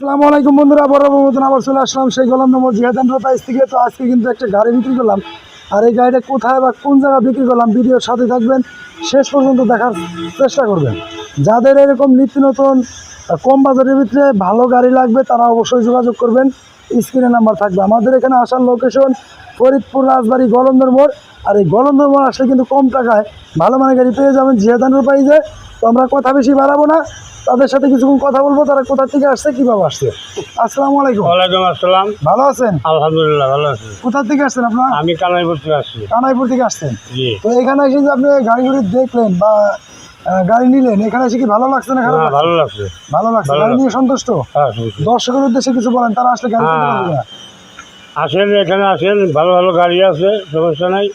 আসসালামু আলাইকুম বন্ধুরা, বরাবর মতন আবার চলে আসলাম সেই গোলাম নম্বর জিহাদ এন্টারপ্রাইজ থেকে। তো আজকে কিন্তু একটা গাড়ি বিক্রি করলাম, আর এই গাড়িটা কোথায় বা কোন জায়গায় বিক্রি করলাম ভিডিওর সাথে থাকবেন, শেষ পর্যন্ত দেখার চেষ্টা করবেন। যাদের এরকম নিত্য নতুন কম বাজারের ভিতরে ভালো গাড়ি লাগবে তারা অবশ্যই যোগাযোগ করবেন, স্ক্রিনে নাম্বার থাকবে। আমাদের এখানে আসার লোকেশন ফরিদপুর রাজবাড়ি গলন্দর মোড়। আর এই গলন্দর মোড় আসলে কিন্তু কম টাকায় ভালো মানের গাড়ি পেয়ে যাবেন জিহাদ এন্টারপ্রাইজে। তো আমরা কথা বেশি বাড়াবো না, তাদের সাথে কিছুক্ষণ কথা বলবো, তারা কোথা থেকে আসছে, কিভাবে আসছে। আসসালামু আলাইকুম। ওয়ালাইকুম আসসালাম। ভালো আছেন? আলহামদুলিল্লাহ ভালো আছি। কোথা থেকে আসছেন আপনার? আমি কানাইপুর থেকে আসছি। কানাইপুর থেকে আসছেন। জি। তো এখানে এসে যে আপনি গাড়িগুলি দেখলেন বা গাড়ি নিলেন, এখানে এসে কি ভালো লাগছে না খারাপ লাগছে? ভালো লাগছে। ভালো লাগছে। ভালো গাড়ি লাগছে। নিয়ে সন্তুষ্ট? হ্যাঁ, শুনছি। দর্শকের উদ্দেশ্যে কিছু বলেন, তারা আসলে গাড়ি কিনতে পারবে কিনা? আসেন, এখানে আসেন, ভালো ভালো গাড়ি আছে, সমস্যা নাই,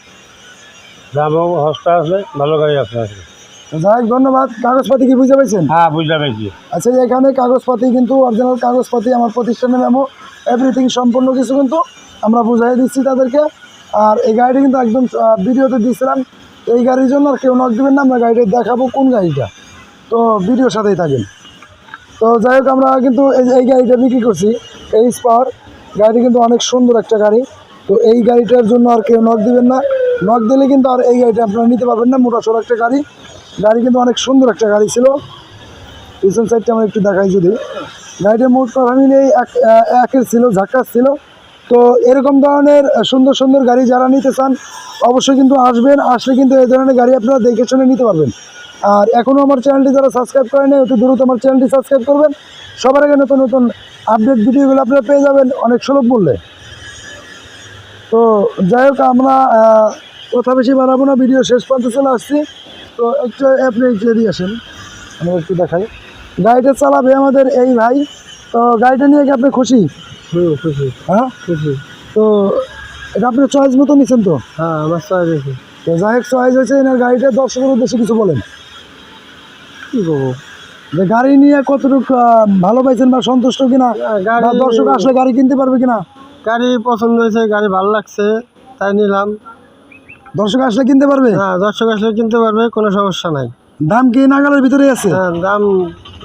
দামও সস্তা আছে, ভালো গাড়ি আছে। তো যাই হোক, ধন্যবাদ। কাগজপাতি কি বুঝতে পেরেছেন? হ্যাঁ, বুঝতে পেরেছি। আচ্ছা, এখানে কাগজপাতি কিন্তু অরিজিনাল কাগজপাতি, আমার প্রতিষ্ঠানের মেমো এভরিথিং সম্পূর্ণ কিছু কিন্তু আমরা বুঝাই দিচ্ছি তাদেরকে। আর এই গাড়িটা কিন্তু একদম ভিডিওতে দিয়েছিলাম, এই গাড়ির জন্য আর কেউ নক দেবেন না, আমরা গাড়িটা দেখাবো কোন গাড়িটা। তো ভিডিওর সাথেই থাকেন। তো যাই হোক, আমরা কিন্তু এই গাড়িটা বিক্রি করছি, এইচ পাওয়ার গাড়িটা কিন্তু অনেক সুন্দর একটা গাড়ি। তো এই গাড়িটার জন্য আর কেউ নক দিবেন না, নক দিলে কিন্তু আর এই গাড়িটা আপনারা নিতে পারবেন না। মোটা সোটা একটা গাড়ি, গাড়ি কিন্তু অনেক সুন্দর একটা গাড়ি ছিল। পিছন সাইডটা আমরা একটু দেখাই, যদি গাড়িটার মোট কথা মিলেই একের ছিল, ঝাক্কাস ছিল। তো এরকম ধরনের সুন্দর সুন্দর গাড়ি যারা নিতে চান অবশ্যই কিন্তু আসবেন, আসলে কিন্তু এই ধরনের গাড়ি আপনারা দেখে শুনে নিতে পারবেন। আর এখনও আমার চ্যানেলটি যারা সাবস্ক্রাইব করেন নাই, অতি দ্রুত আমার চ্যানেলটি সাবস্ক্রাইব করবেন। সবার আগে নতুন নতুন আপডেট ভিডিওগুলো আপনারা পেয়ে যাবেন অনেক সুলভ মূল্যে। তো যাই হোক, আমরা কথা বেশি বাড়াবো না, ভিডিও শেষ প্রান্তে চলে আসছি। তো একটু আপনি দিয়ে আসেন, আমরা একটু দেখাই। গাড়িটা চালাবে আমাদের এই ভাই। তো গাড়িটা নিয়ে কি আপনি খুশি? খুশি। হ্যাঁ, খুশি। তো এটা আপনার চয়েস মতো নিচ্ছেন তো? হ্যাঁ, আমার চয়েস হয়েছে। তো যাই হোক, চয়েস হয়েছে। এনার গাড়িটা দর্শকের উদ্দেশ্যে কিছু বলেন। কী করবো, যে গাড়ি নিয়ে কতটুকু ভালো পাইছেন বা সন্তুষ্ট কিনা, বা দর্শক আসলে গাড়ি কিনতে পারবে কিনা? গাড়ি পছন্দ হয়েছে, গাড়ি ভালো লাগছে, তাই নিলাম। দর্শক আসলে কিনতে পারবে? হ্যাঁ, দর্শক আসলে কিনতে পারবে, কোনো সমস্যা নাই। দাম কি নাগালের ভিতরে আছে? হ্যাঁ, দাম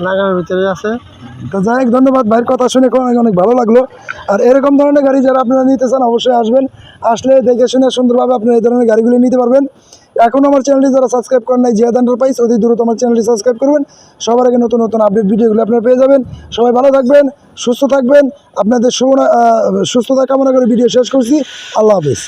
নাগালের ভিতরে আছে। তো যাই হোক, ধন্যবাদ। ভাইয়ের কথা শুনে অনেক অনেক ভালো লাগলো। আর এরকম ধরনের গাড়ি যারা আপনারা নিতে চান অবশ্যই আসবেন, আসলে দেখে শুনে সুন্দরভাবে আপনারা এই ধরনের গাড়িগুলি নিতে পারবেন। এখনও আমার চ্যানেলটি যারা সাবস্ক্রাইব করেন নাই, জিহাদ এন্টারপ্রাইজ, অতি দ্রুত আমার চ্যানেলটি সাবস্ক্রাইব করবেন। সবার আগে নতুন নতুন আপডেট ভিডিওগুলো আপনারা পেয়ে যাবেন। সবাই ভালো থাকবেন, সুস্থ থাকবেন। আপনাদের সুস্থতা কামনা করে ভিডিও শেষ করছি। আল্লাহ হাফিজ।